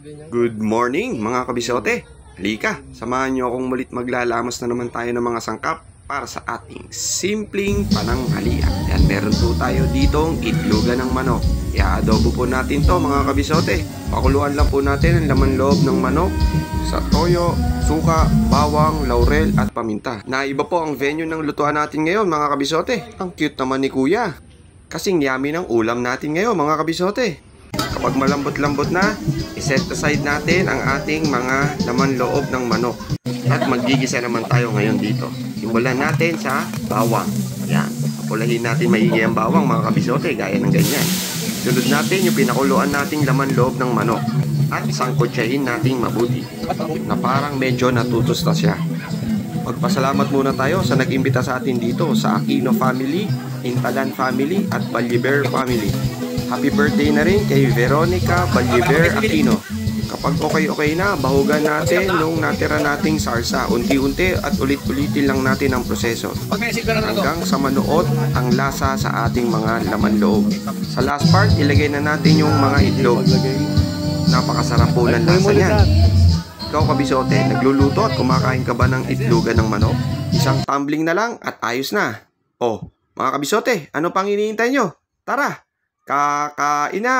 Good morning mga kabisote. Halika, samahan niyo akong mulit maglalamos na naman tayo ng mga sangkap para sa ating simpleng pananghalian. Yan, meron po tayo ditong itlogan ng manok. I-adobo po natin to mga kabisote. Pakuluan lang po natin ang laman loob ng manok sa toyo, suka, bawang, laurel at paminta. Naiba po ang venue ng lutuan natin ngayon mga kabisote. Ang cute naman ni kuya. Kasing yummy ng ulam natin ngayon mga kabisote. Kapag malambot-lambot na, iset aside natin ang ating mga laman loob ng manok. At maggigisa naman tayo ngayon dito. Simulan natin sa bawang. Yan. Kapulahin natin maigi ang bawang mga kabisote, gaya ng ganyan. Sunod natin yung pinakuluan nating laman loob ng manok. At sangkotsahin nating mabuti. Na parang medyo natutos na siya. Magpasalamat muna tayo sa nag-imbita sa atin dito sa Aquino family, Intalan family at Balliver family. Happy birthday na rin kay Veronica Balliver Aquino. Kapag okay na, bahugan natin nung natira nating sarsa. Unti-unti at ulit-ulitin lang natin ang proseso. Hanggang sa manuot ang lasa sa ating mga laman loob. Sa last part, ilagay na natin yung mga itlog. Napakasarap po ng lasa niyan. Ikaw kabisote, nagluluto at kumakain ka ba ng itlogan ng manok? Isang tumbling na lang at ayos na. Oh, mga kabisote, ano pang iniintay nyo? Tara! Kakain na!